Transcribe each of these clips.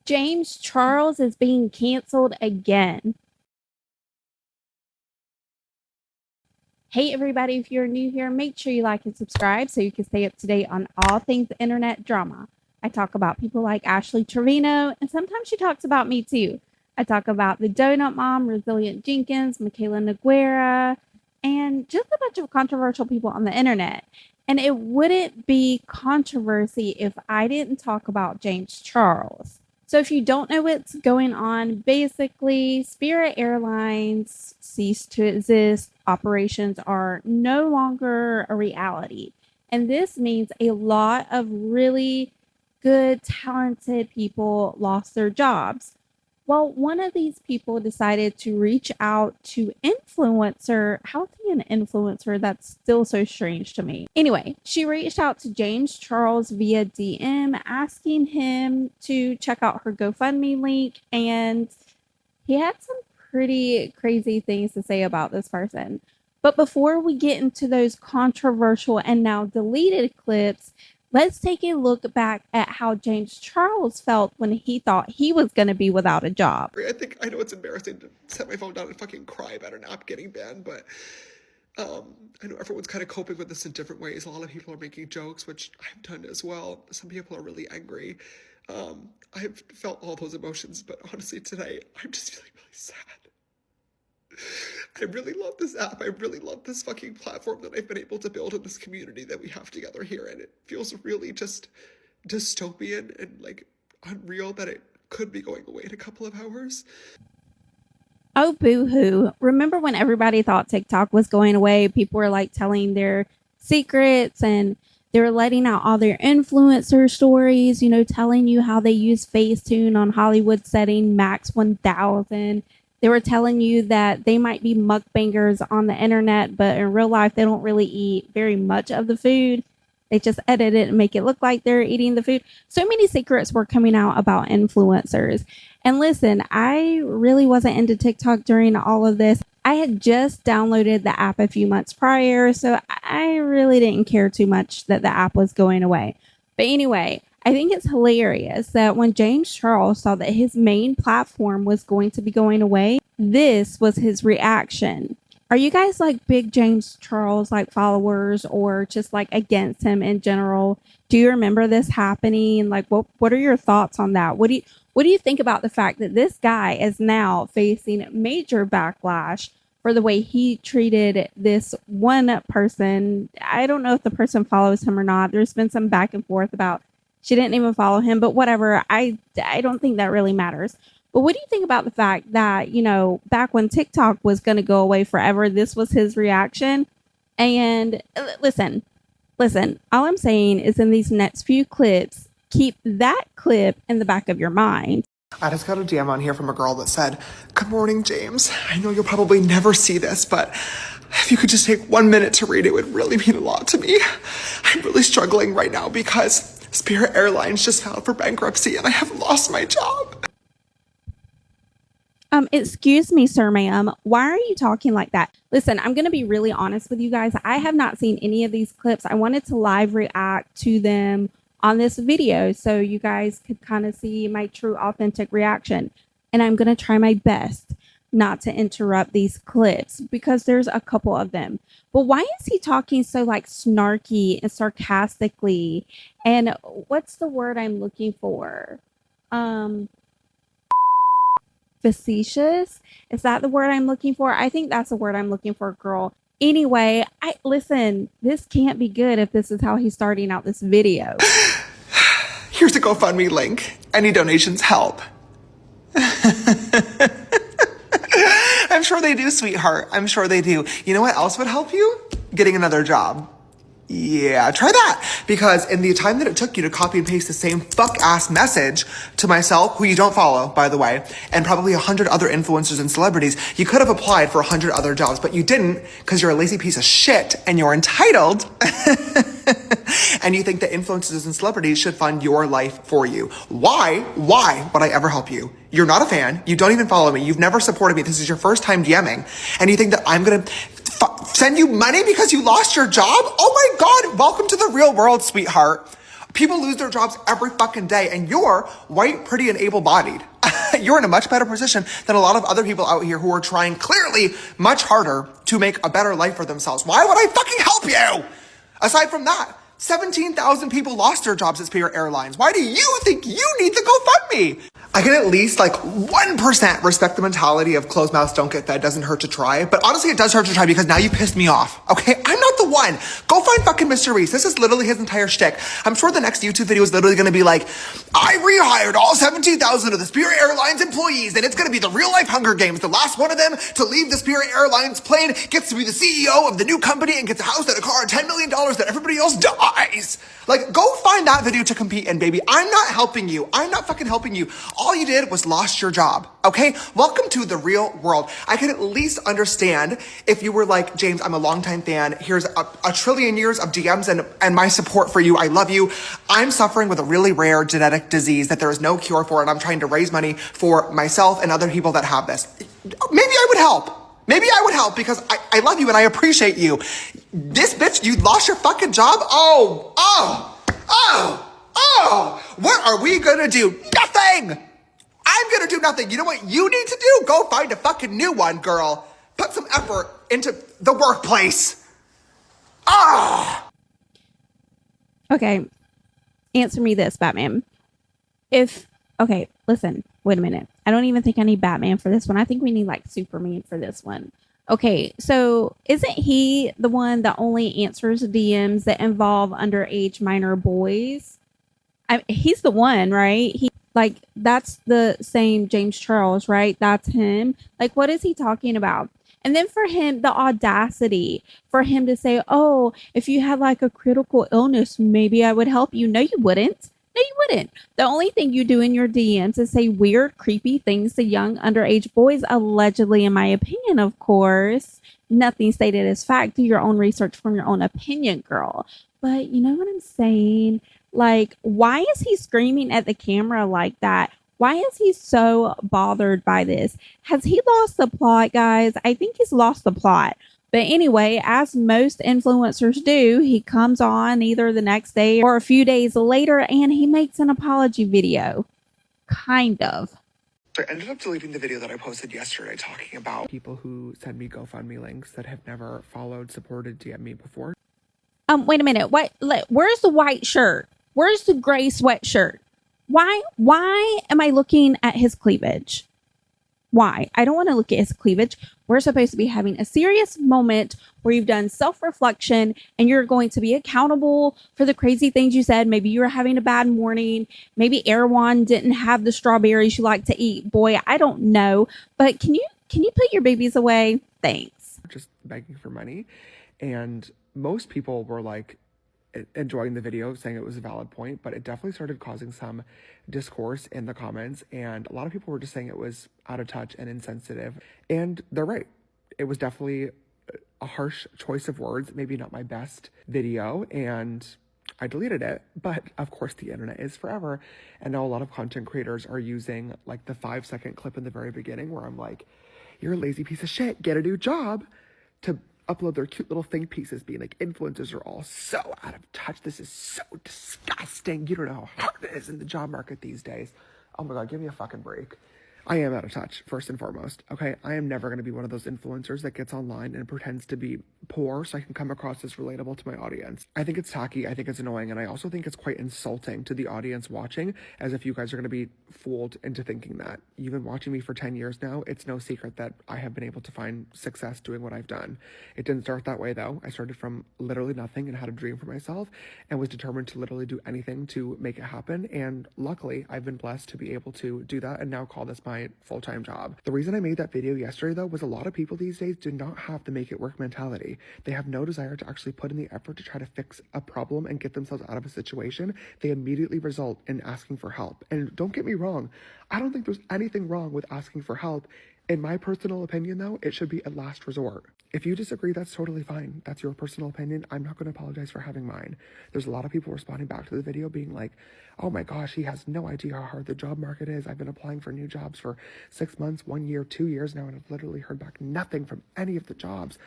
James Charles is being canceled again. Hey everybody, if you're new here, make sure you like and subscribe so you can stay up to date on all things internet drama. I talk about people like Ashley Trevino, and sometimes she talks about me too. I talk about the Donut Mom, Resilient Jenkins, Michaela Noguera, and just a bunch of controversial people on the internet. And it wouldn't be controversy if I didn't talk about James Charles. So if you don't know what's going on, basically Spirit Airlines ceased to exist. Operations are no longer a reality. And this means a lot of really good, talented people lost their jobs. Well, one of these people decided to reach out to influencer. How's he an influencer? That's still so strange to me. Anyway, she reached out to James Charles via DM asking him to check out her GoFundMe link. And he had some pretty crazy things to say about this person. But before we get into those controversial and now deleted clips, let's take a look back at how James Charles felt when he thought he was going to be without a job. I know it's embarrassing to set my phone down and fucking cry about an app getting banned, but I know everyone's kind of coping with this in different ways. A lot of people are making jokes, which I've done as well. Some people are really angry. I've felt all those emotions, but honestly today, I'm just feeling really sad. I really love this app. I really love this fucking platform that I've been able to build in this community that we have together here. And it feels really just dystopian and like unreal that it could be going away in a couple of hours. Oh, boo-hoo. Remember when everybody thought TikTok was going away? People were like telling their secrets and they were letting out all their influencer stories, you know, telling you how they use Facetune on Hollywood setting Max 1000. They were telling you that they might be mukbangers on the internet, but in real life, they don't really eat very much of the food. They just edit it and make it look like they're eating the food. So many secrets were coming out about influencers. And listen, I really wasn't into TikTok during all of this. I had just downloaded the app a few months prior, so I really didn't care too much that the app was going away. But anyway, I think it's hilarious that when James Charles saw that his main platform was going to be going away, this was his reaction. Are you guys like big James Charles like followers or just like against him in general? Do you remember this happening? Like what are your thoughts on that? What do you think about the fact that this guy is now facing major backlash for the way he treated this one person? I don't know if the person follows him or not. There's been some back and forth about she didn't even follow him, but whatever. I don't think that really matters. But what do you think about the fact that, you know, back when TikTok was going to go away forever, this was his reaction? And listen, all I'm saying is in these next few clips, keep that clip in the back of your mind. I just got a DM on here from a girl that said, "Good morning, James. I know you'll probably never see this, but if you could just take 1 minute to read it, would really mean a lot to me. I'm really struggling right now because Spirit Airlines just filed for bankruptcy and I have lost my job." Excuse me, sir, ma'am. Why are you talking like that? Listen, I'm going to be really honest with you guys. I have not seen any of these clips. I wanted to live react to them on this video so you guys could kind of see my true, authentic reaction. And I'm going to try my best not to interrupt these clips because there's a couple of them. But why is he talking so like snarky and sarcastically? And what's the word I'm looking for? Facetious? Is that the word I'm looking for? I think that's the word I'm looking for, girl. Anyway, listen, this can't be good if this is how he's starting out this video. Here's a GoFundMe link. Any donations help. I'm sure they do, sweetheart. I'm sure they do. You know what else would help you? Getting another job. Yeah, try that. Because in the time that it took you to copy and paste the same fuck-ass message to myself, who you don't follow, by the way, and probably 100 other influencers and celebrities, you could have applied for 100 other jobs, but you didn't because you're a lazy piece of shit and you're entitled. And you think that influencers and celebrities should fund your life for you. Why would I ever help you? You're not a fan. You don't even follow me. You've never supported me. This is your first time DMing. And you think that I'm going to send you money because you lost your job? Oh my God. Welcome to the real world, sweetheart. People lose their jobs every fucking day, and you're white, pretty, and able-bodied. You're in a much better position than a lot of other people out here who are trying clearly much harder to make a better life for themselves. Why would I fucking help you? Aside from that, 17,000 people lost their jobs at Spirit Airlines. Why do you think you need the GoFundMe? I can at least 1% respect the mentality of closed mouths don't get fed, doesn't hurt to try. But honestly, it does hurt to try because now you pissed me off. Okay, I'm not the one. Go find fucking Mr. Reese. This is literally his entire shtick. I'm sure the next YouTube video is literally gonna be like, I rehired all 17,000 of the Spirit Airlines employees, and it's gonna be the real life Hunger Games. The last one of them to leave the Spirit Airlines plane gets to be the CEO of the new company and gets a house and a car and $10 million that everybody else dies. Go find that video to compete in, baby. I'm not helping you. I'm not fucking helping you. All you did was lost your job, okay? Welcome to the real world. I can at least understand if you were like, James, I'm a longtime fan. Here's a trillion years of DMs and my support for you. I love you. I'm suffering with a really rare genetic disease that there is no cure for, and I'm trying to raise money for myself and other people that have this. Maybe I would help. Maybe I would help because I love you and I appreciate you. This bitch, you lost your fucking job? What are we gonna do? Nothing! I'm gonna do nothing. You know what you need to do? Go find a fucking new one, girl. Put some effort into the workplace. Okay, answer me this, Batman. Okay, listen, wait a minute. I don't even think I need Batman for this one. I think we need Superman for this one. Okay, so isn't he the one that only answers DMs that involve underage minor boys? He's the one, right? That's the same James Charles, right? That's him. What is he talking about? And then for him, the audacity for him to say, oh, if you had a critical illness, maybe I would help you. No, you wouldn't. No, you wouldn't. The only thing you do in your DMs is say weird, creepy things to young underage boys, allegedly, in my opinion, of course. Nothing stated as fact. Do your own research from your own opinion, girl. But you know what I'm saying? Why is he screaming at the camera like that? Why is he so bothered by this? Has he lost the plot, guys? I think he's lost the plot. But anyway, as most influencers do, he comes on either the next day or a few days later and he makes an apology video. Kind of. I ended up deleting the video that I posted yesterday talking about people who send me GoFundMe links that have never followed, supported, DM me before. Wait a minute. Where's the white shirt? Where's the gray sweatshirt? Why am I looking at his cleavage? Why? I don't want to look at his cleavage. We're supposed to be having a serious moment where you've done self-reflection and you're going to be accountable for the crazy things you said. Maybe you were having a bad morning. Maybe Erwan didn't have the strawberries you like to eat. Boy, I don't know. But can you put your babies away? Thanks. Just begging for money. And most people were enjoying the video, saying it was a valid point, but it definitely started causing some discourse in the comments, and a lot of people were just saying it was out of touch and insensitive, and they're right. It was definitely a harsh choice of words, maybe not my best video, and I deleted it, but of course the internet is forever, and now a lot of content creators are using the 5-second clip in the very beginning where I'm like, you're a lazy piece of shit, get a new job, to upload their cute little think pieces being influencers are all so out of touch. This is so disgusting. You don't know how hard it is in the job market these days. Oh my God, give me a fucking break. I am out of touch, first and foremost, okay? I am never going to be one of those influencers that gets online and pretends to be poor so I can come across as relatable to my audience. I think it's tacky, I think it's annoying, and I also think it's quite insulting to the audience watching, as if you guys are going to be fooled into thinking that. You've been watching me for 10 years now. It's no secret that I have been able to find success doing what I've done. It didn't start that way, though. I started from literally nothing and had a dream for myself and was determined to literally do anything to make it happen, and luckily, I've been blessed to be able to do that and now call this my full-time job. The reason I made that video yesterday, though, was a lot of people these days do not have the make it work mentality. They have no desire to actually put in the effort to try to fix a problem and get themselves out of a situation. They immediately result in asking for help. And don't get me wrong, I don't think there's anything wrong with asking for help. In my personal opinion, though, it should be a last resort. If you disagree, that's totally fine. That's your personal opinion. I'm not going to apologize for having mine. There's a lot of people responding back to the video being like, oh my gosh, he has no idea how hard the job market is. I've been applying for new jobs for 6 months, 1 year, 2 years now, and I've literally heard back nothing from any of the jobs.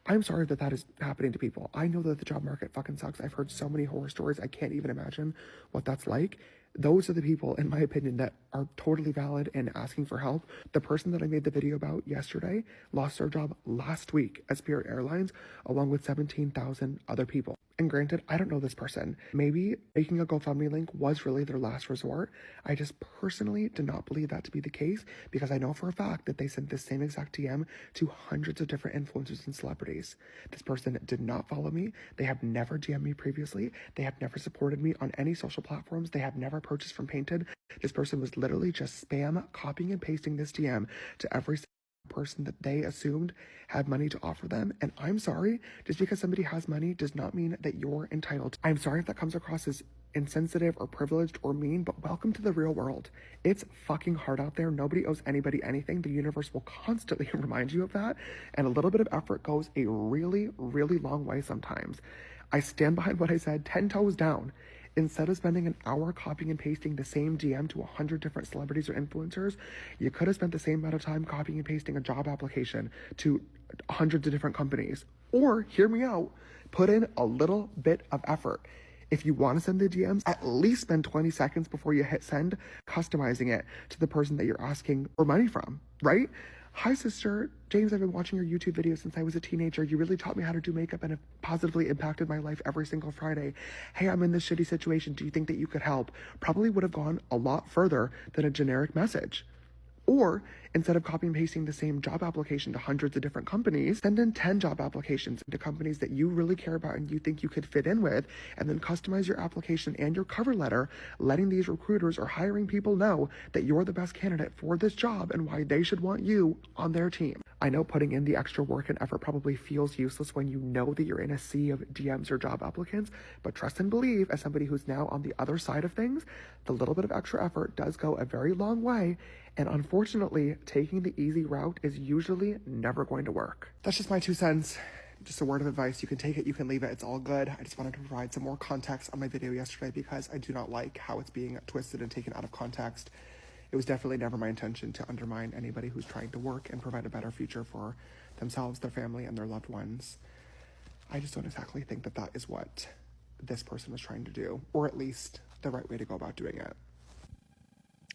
I'm sorry that that is happening to people. I know that the job market fucking sucks. I've heard so many horror stories. I can't even imagine what that's like. Those are the people, in my opinion, that are totally valid and asking for help. The person that I made the video about yesterday lost their job last week at Spirit Airlines, along with 17,000 other people. And granted, I don't know this person. Maybe making a GoFundMe link was really their last resort. I just personally do not believe that to be the case, because I know for a fact that they sent the same exact DM to hundreds of different influencers and celebrities. This person did not follow me. They have never DM'd me previously. They have never supported me on any social platforms. They have never purchased from Painted. This person was literally just spam copying and pasting this DM to every person that they assumed had money to offer them. And I'm sorry, just because somebody has money does not mean that you're entitled. I'm sorry if that comes across as insensitive or privileged or mean, but welcome to the real world. It's fucking hard out there. Nobody owes anybody anything. The universe will constantly remind you of that. And a little bit of effort goes a really, really long way sometimes. I stand behind what I said, 10 toes down. Instead of spending an hour copying and pasting the same DM to 100 different celebrities or influencers, you could have spent the same amount of time copying and pasting a job application to hundreds of different companies. Or, hear me out, put in a little bit of effort. If you want to send the DMs, at least spend 20 seconds before you hit send, customizing it to the person that you're asking for money from, right? Hi, sister. James, I've been watching your YouTube videos since I was a teenager. You really taught me how to do makeup and have positively impacted my life every single Friday. Hey, I'm in this shitty situation. Do you think that you could help? Probably would have gone a lot further than a generic message. Or instead of copy and pasting the same job application to hundreds of different companies, send in 10 job applications to companies that you really care about and you think you could fit in with, and then customize your application and your cover letter, letting these recruiters or hiring people know that you're the best candidate for this job and why they should want you on their team. I know putting in the extra work and effort probably feels useless when you know that you're in a sea of DMs or job applicants, but trust and believe, as somebody who's now on the other side of things, the little bit of extra effort does go a very long way. And unfortunately, taking the easy route is usually never going to work. That's just my 2 cents. Just a word of advice. You can take it, you can leave it. It's all good. I just wanted to provide some more context on my video yesterday because I do not like how it's being twisted and taken out of context. It was definitely never my intention to undermine anybody who's trying to work and provide a better future for themselves, their family, and their loved ones. I just don't exactly think that that is what this person was trying to do, or at least the right way to go about doing it.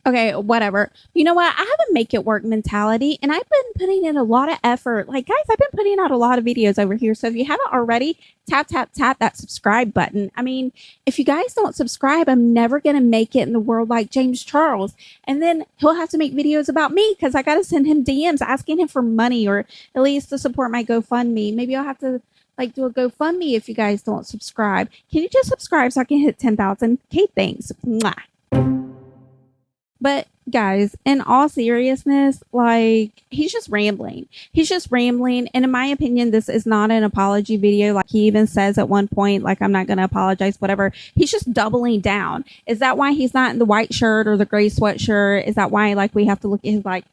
Okay, whatever. You know what? I have a make it work mentality, and I've been putting in a lot of effort. Like, guys, I've been putting out a lot of videos over here. So if you haven't already, tap, tap, tap that subscribe button. I mean, if you guys don't subscribe, I'm never going to make it in the world like James Charles. And then he'll have to make videos about me because I got to send him DMs asking him for money or at least to support my GoFundMe. Maybe I'll have to like do a GoFundMe if you guys don't subscribe. Can you just subscribe so I can hit 10,000? Okay, thanks. Mwah. But guys, in all seriousness, like he's just rambling. He's just rambling. And in my opinion, this is not an apology video. Like he even says at one point, like, I'm not going to apologize, whatever. He's just doubling down. Is that why he's not in the white shirt or the gray sweatshirt? Is that why like we have to look at his like,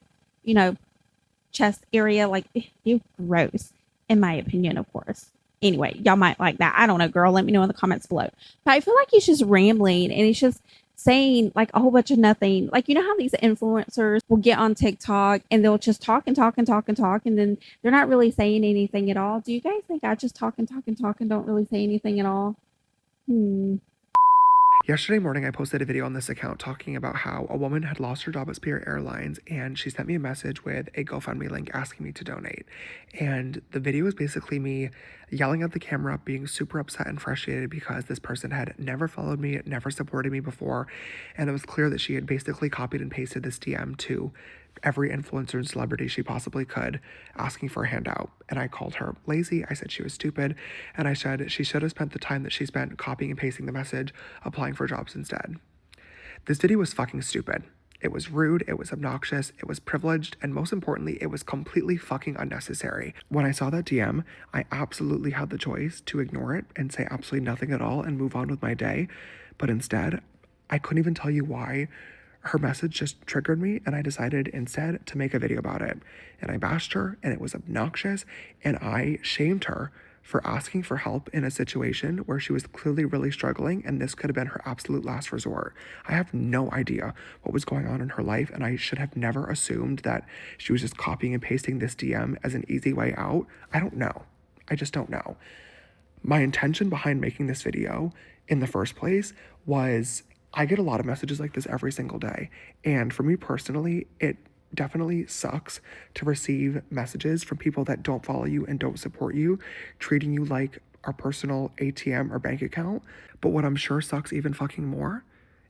you know, chest area? Like, ew, gross, in my opinion, of course. Anyway, y'all might like that. I don't know, girl. Let me know in the comments below. But I feel like he's just rambling and he's just saying like a whole bunch of nothing. Like, you know how these influencers will get on TikTok and they'll just talk and talk and talk and talk, and then they're not really saying anything at all. Do you guys think I just talk and talk and talk and don't really say anything at all? Yesterday morning, I posted a video on this account talking about how a woman had lost her job at Spirit Airlines, and she sent me a message with a GoFundMe link asking me to donate. And the video was basically me yelling at the camera, being super upset and frustrated because this person had never followed me, never supported me before, and it was clear that she had basically copied and pasted this DM to every influencer and celebrity she possibly could, asking for a handout. And I called her lazy. I said she was stupid. And I said she should have spent the time that she spent copying and pasting the message, applying for jobs instead. This video was fucking stupid. It was rude, it was obnoxious, it was privileged, and most importantly, it was completely fucking unnecessary. When I saw that DM, I absolutely had the choice to ignore it and say absolutely nothing at all and move on with my day. But instead, I couldn't even tell you why. Her message just triggered me, and I decided instead to make a video about it. And I bashed her, and it was obnoxious, and I shamed her for asking for help in a situation where she was clearly really struggling, and this could have been her absolute last resort. I have no idea what was going on in her life, and I should have never assumed that she was just copying and pasting this DM as an easy way out. I don't know. I just don't know. My intention behind making this video in the first place was I get a lot of messages like this every single day. And for me personally, it definitely sucks to receive messages from people that don't follow you and don't support you, treating you like our personal ATM or bank account. But what I'm sure sucks even fucking more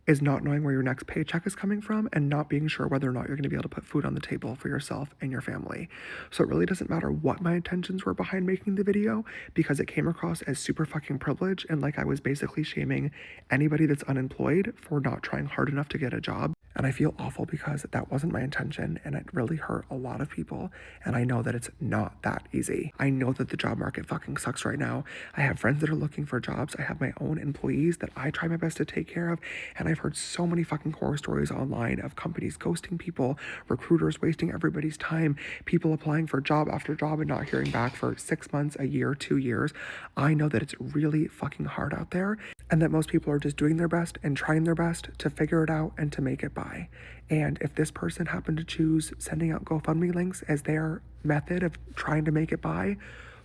is not knowing where your next paycheck is coming from and not being sure whether or not you're going to be able to put food on the table for yourself and your family. So it really doesn't matter what my intentions were behind making the video, because it came across as super fucking privileged and like I was basically shaming anybody that's unemployed for not trying hard enough to get a job. And I feel awful because that wasn't my intention and it really hurt a lot of people. And I know that it's not that easy. I know that the job market fucking sucks right now. I have friends that are looking for jobs. I have my own employees that I try my best to take care of. And I've heard so many fucking horror stories online of companies ghosting people, recruiters wasting everybody's time, people applying for job after job and not hearing back for 6 months, a year, 2 years. I know that it's really fucking hard out there and that most people are just doing their best and trying their best to figure it out and to make it by. And if this person happened to choose sending out GoFundMe links as their method of trying to make it by,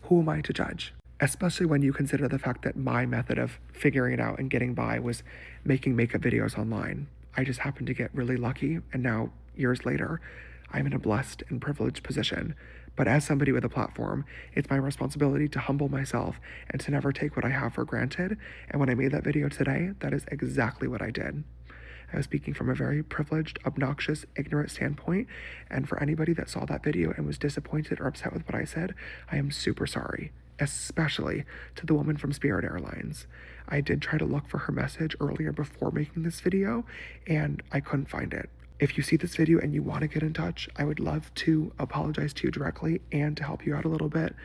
who am I to judge? Especially when you consider the fact that my method of figuring it out and getting by was making makeup videos online. I just happened to get really lucky, and now, years later, I'm in a blessed and privileged position. But as somebody with a platform, it's my responsibility to humble myself and to never take what I have for granted. And when I made that video today, that is exactly what I did. I was speaking from a very privileged, obnoxious, ignorant standpoint. And for anybody that saw that video and was disappointed or upset with what I said, I am super sorry, especially to the woman from Spirit Airlines. I did try to look for her message earlier before making this video, and I couldn't find it. If you see this video and you want to get in touch, I would love to apologize to you directly and to help you out a little bit.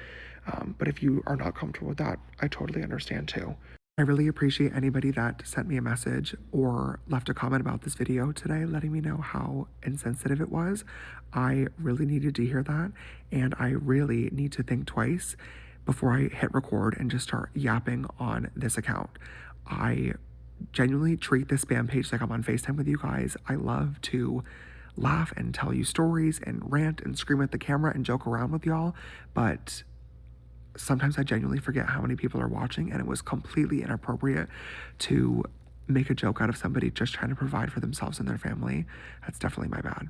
But if you are not comfortable with that, I totally understand too. I really appreciate anybody that sent me a message or left a comment about this video today, letting me know how insensitive it was. I really needed to hear that, and I really need to think twice before I hit record and just start yapping on this account. I genuinely treat this spam page like I'm on FaceTime with you guys. I love to laugh and tell you stories and rant and scream at the camera and joke around with y'all, but sometimes I genuinely forget how many people are watching, and it was completely inappropriate to make a joke out of somebody just trying to provide for themselves and their family. That's definitely my bad.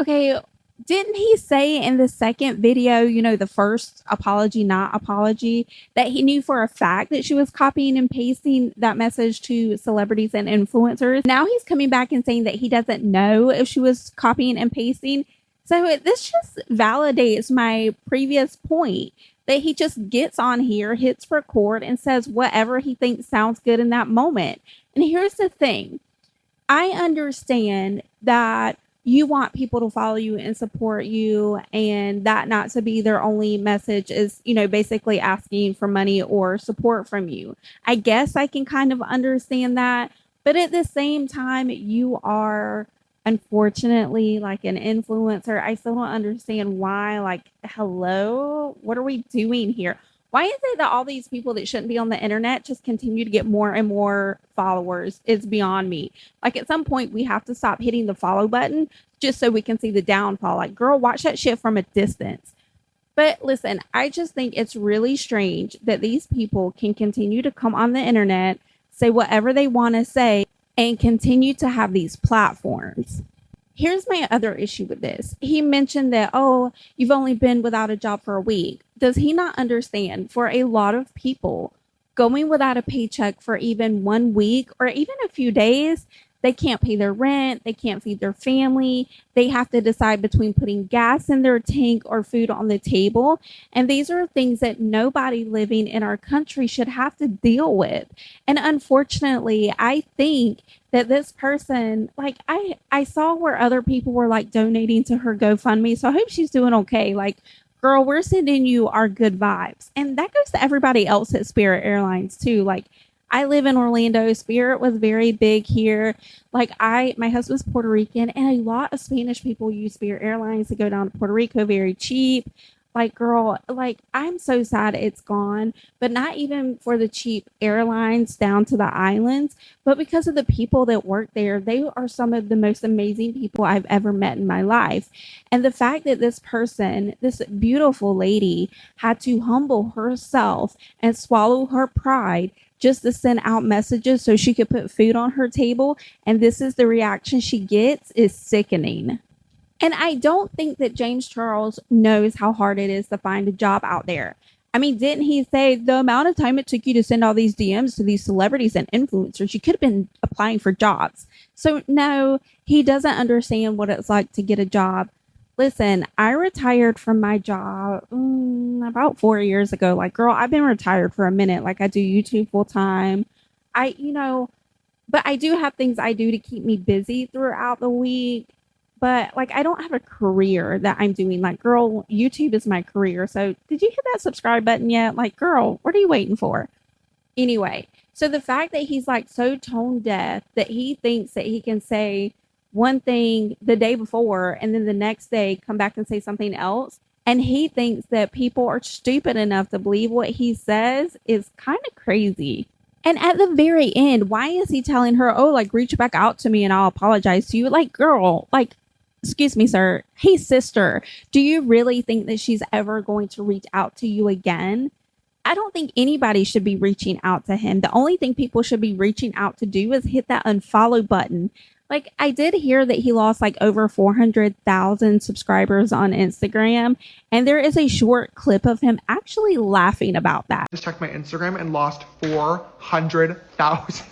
Okay, didn't he say in the second video, you know, the first apology, not apology, that he knew for a fact that she was copying and pasting that message to celebrities and influencers? Now he's coming back and saying that he doesn't know if she was copying and pasting. So this just validates my previous point that he just gets on here, hits record, and says whatever he thinks sounds good in that moment. And here's the thing. I understand that you want people to follow you and support you, and that not to be their only message is, you know, basically asking for money or support from you. I guess I can kind of understand that. But at the same time, you are unfortunately like an influencer. I still don't understand why. Like, hello, what are we doing here? Why is it that all these people that shouldn't be on the internet just continue to get more and more followers? It's beyond me. Like, at some point, we have to stop hitting the follow button just so we can see the downfall. Like, girl, watch that shit from a distance. But listen, I just think it's really strange that these people can continue to come on the internet, say whatever they want to say, and continue to have these platforms. Here's my other issue with this. He mentioned that, oh, you've only been without a job for a week. Does he not understand for a lot of people, going without a paycheck for even 1 week or even a few days, they can't pay their rent, they can't feed their family, they have to decide between putting gas in their tank or food on the table. And these are things that nobody living in our country should have to deal with. And unfortunately, I think that this person, like, I saw where other people were like donating to her GoFundMe. So I hope she's doing okay. Like, girl, we're sending you our good vibes. And that goes to everybody else at Spirit Airlines too. Like, I live in Orlando. Spirit was very big here. Like, my husband's Puerto Rican, and a lot of Spanish people use Spirit Airlines to go down to Puerto Rico, very cheap. Like, girl, like, I'm so sad it's gone, but not even for the cheap airlines down to the islands, but because of the people that work there. They are some of the most amazing people I've ever met in my life. And the fact that this person, this beautiful lady, had to humble herself and swallow her pride just to send out messages so she could put food on her table, and this is the reaction she gets, is sickening. And I don't think that James Charles knows how hard it is to find a job out there. I mean, didn't he say the amount of time it took you to send all these DMs to these celebrities and influencers? You could have been applying for jobs. So, no, he doesn't understand what it's like to get a job. Listen, I retired from my job about 4 years ago. Like, girl, I've been retired for a minute. Like, I do YouTube full time. But I do have things I do to keep me busy throughout the week. But like, I don't have a career that I'm doing. Like, girl, YouTube is my career. So did you hit that subscribe button yet? Like, girl, what are you waiting for? Anyway, so the fact that he's like so tone deaf that he thinks that he can say one thing the day before and then the next day come back and say something else. And he thinks that people are stupid enough to believe what he says is kind of crazy. And at the very end, why is he telling her, oh, like, reach back out to me and I'll apologize to you? Like, girl, like, excuse me, sir. Hey, sister, do you really think that she's ever going to reach out to you again? I don't think anybody should be reaching out to him. The only thing people should be reaching out to do is hit that unfollow button. Like, I did hear that he lost like over 400,000 subscribers on Instagram. And there is a short clip of him actually laughing about that. Just checked my Instagram and lost 400,000 followers.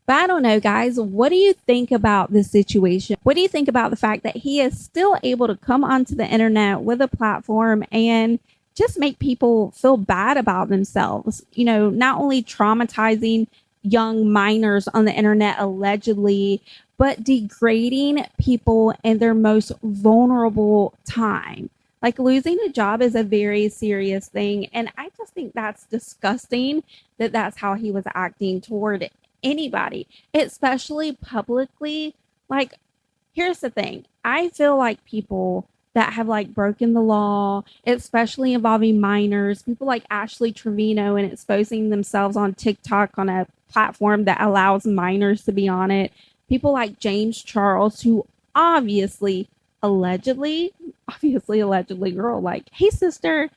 But I don't know, guys. What do you think about this situation? What do you think about the fact that he is still able to come onto the internet with a platform and just make people feel bad about themselves? You know, not only traumatizing young minors on the internet allegedly, but degrading people in their most vulnerable time. Like, losing a job is a very serious thing. And I just think that's disgusting that that's how he was acting toward anybody, especially publicly. Like, here's the thing. I feel like people that have like broken the law, especially involving minors, people like Ashley Trevino and exposing themselves on TikTok on a platform that allows minors to be on it. People like James Charles, who obviously, allegedly, girl, like, hey, sister,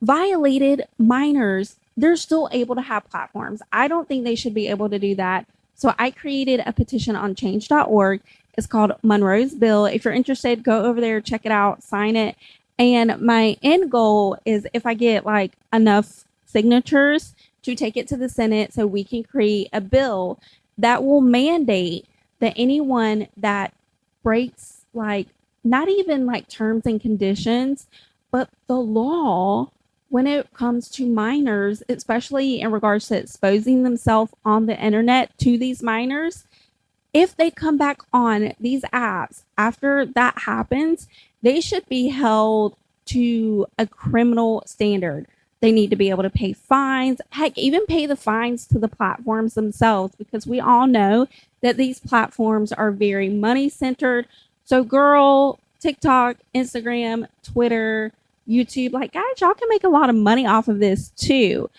violated minors. They're still able to have platforms. I don't think they should be able to do that. So I created a petition on change.org. It's called Monroe's Bill. If you're interested, go over there, check it out, sign it. And my end goal is, if I get like enough signatures, to take it to the Senate so we can create a bill that will mandate that anyone that breaks, like, not even like terms and conditions, but the law when it comes to minors, especially in regards to exposing themselves on the internet to these minors, if they come back on these apps after that happens, they should be held to a criminal standard. They need to be able to pay fines, heck, even pay the fines to the platforms themselves, because we all know that these platforms are very money centered. So, girl, TikTok, Instagram, Twitter, YouTube, like, guys, y'all can make a lot of money off of this too.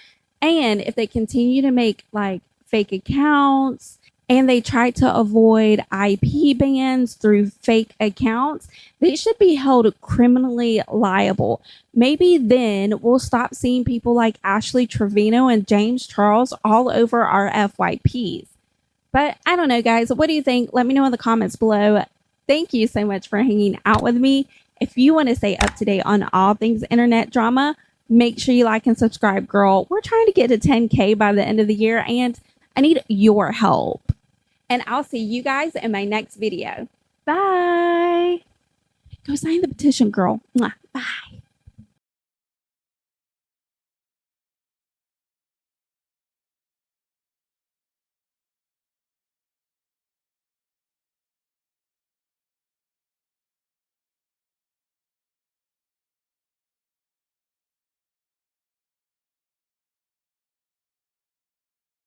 And if they continue to make like fake accounts and they try to avoid IP bans through fake accounts, they should be held criminally liable. Maybe then we'll stop seeing people like Ashley Trevino and James Charles all over our FYPs. But I don't know, guys. What do you think? Let me know in the comments below. Thank you so much for hanging out with me. If you want to stay up to date on all things internet drama, make sure you like and subscribe, girl. We're trying to get to 10K by the end of the year, and I need your help. And I'll see you guys in my next video. Bye. Go sign the petition, girl. Mwah. Bye.